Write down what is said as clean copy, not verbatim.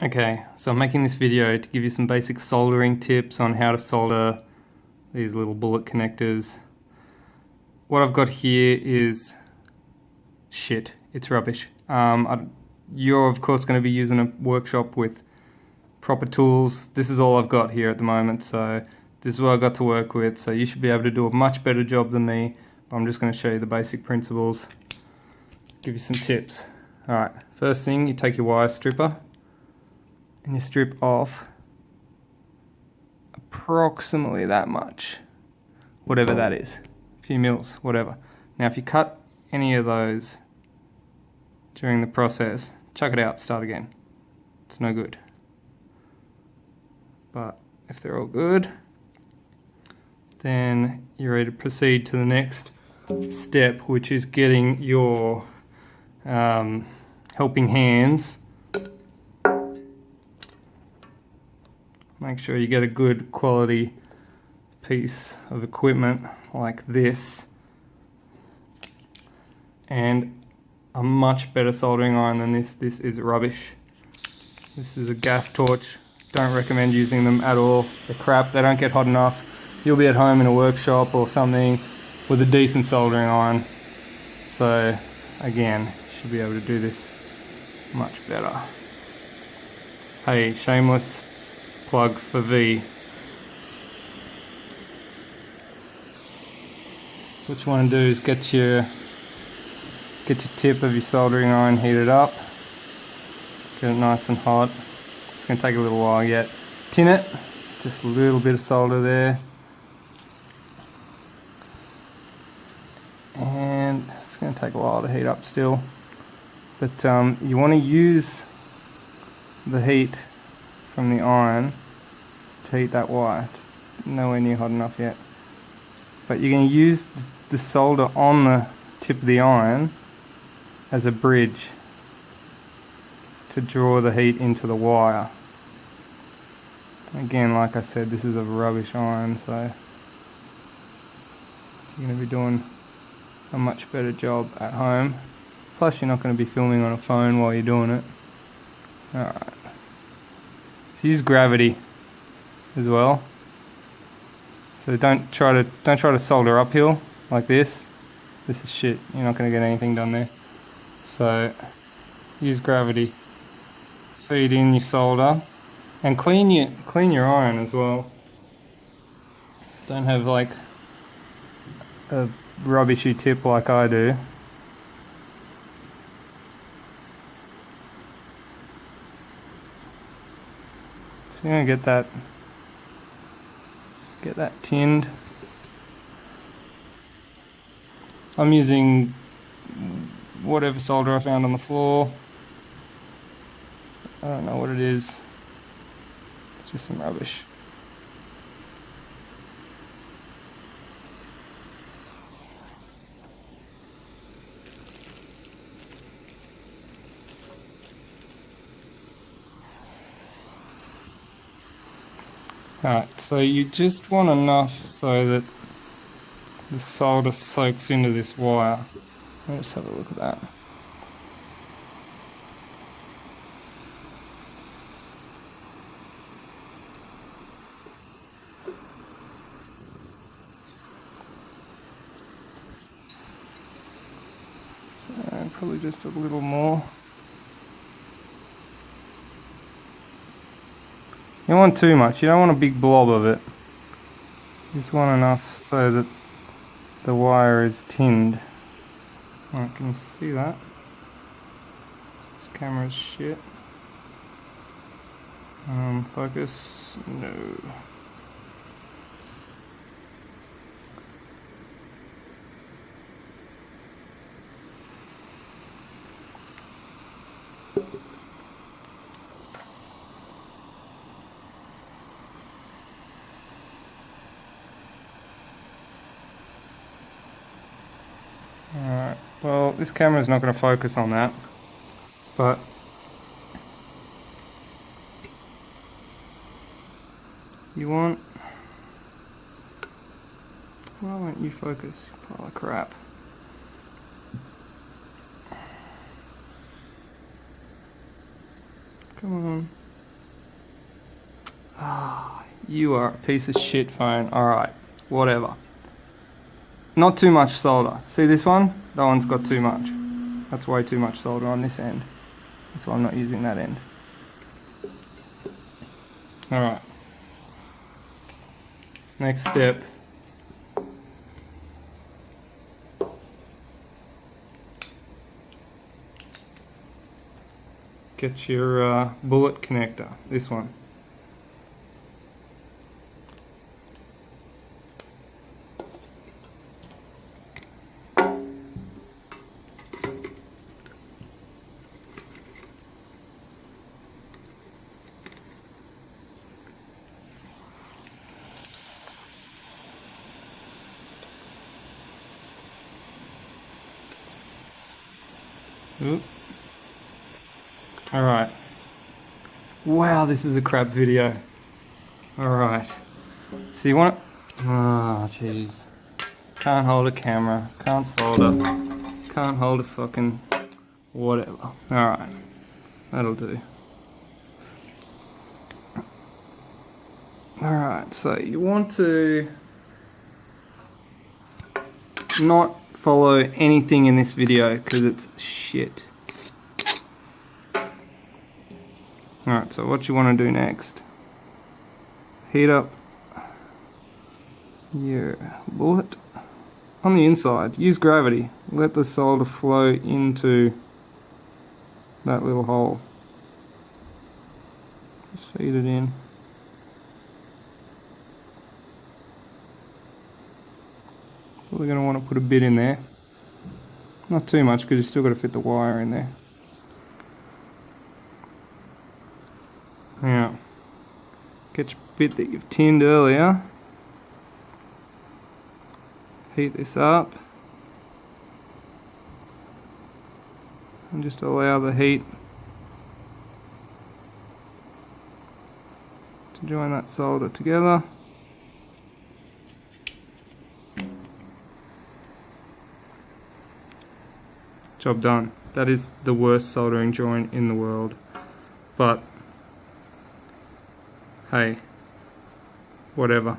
Okay, so I'm making this video to give you some basic soldering tips on how to solder these little bullet connectors. What I've got here is shit, it's rubbish. You're of course going to be using a workshop with proper tools. This is all I've got here at the moment, so this is what I've got to work with, so you should be able to do a much better job than me. I'm just going to show you the basic principles, give you some tips. Alright, first thing, you take your wire stripper and you strip off approximately that much, whatever that is, a few mils, whatever. Now if you cut any of those during the process, chuck it out, start again. It's no good. But if they're all good, then you're ready to proceed to the next step, which is getting your helping hands. Make sure you get a good quality piece of equipment like this, and a much better soldering iron than this. This is rubbish. This is a gas torch. Don't recommend using them at all. They're crap, they don't get hot enough. You'll be at home in a workshop or something with a decent soldering iron. So again, you should be able to do this much better. Hey, shameless plug for V. So what you want to do is get your tip of your soldering iron heated up. Get it nice and hot. It's going to take a little while yet. Tin it, just a little bit of solder there. And it's going to take a while to heat up still. But you want to use the heat from the iron to heat that wire. It's nowhere near hot enough yet. But you're going to use the solder on the tip of the iron as a bridge to draw the heat into the wire. Again, like I said, this is a rubbish iron, so you're going to be doing a much better job at home. Plus you're not going to be filming on a phone while you're doing it. Alright. So use gravity as well. So don't try to solder uphill like this. This is shit. You're not going to get anything done there. So use gravity. Feed in your solder and clean your iron as well. Don't have like a rubbishy tip like I do. So you're gonna get that tinned. I'm using whatever solder I found on the floor. I don't know what it is. It's just some rubbish. Alright, so you just want enough so that the solder soaks into this wire. Let's have a look at that. So probably just a little more. You don't want too much, you don't want a big blob of it. You just want enough so that the wire is tinned. Alright, can you see that? This camera's shit. Focus? No. Alright, well this camera's not going to focus on that, but you want, why won't you focus, you pile of crap. Come on. You are a piece of shit, phone. Alright, whatever. Not too much solder. See this one? That one's got too much. That's way too much solder on this end. That's why I'm not using that end. Alright. Next step. Get your bullet connector. This one. Alright. Wow, this is a crap video. Alright. So you want it? Oh, jeez. Can't hold a camera. Can't solder. Can't hold a fucking whatever. Alright. That'll do. Alright, so you want to not follow anything in this video because it's shit. Alright, so what you want to do next, heat up your bullet on the inside, use gravity, let the solder flow into that little hole, just feed it in. We're going to want to put a bit in there, not too much because you still got to fit the wire in there. Now, get your bit that you've tinned earlier, heat this up, and just allow the heat to join that solder together. Job done. That is the worst soldering joint in the world, but hey, whatever.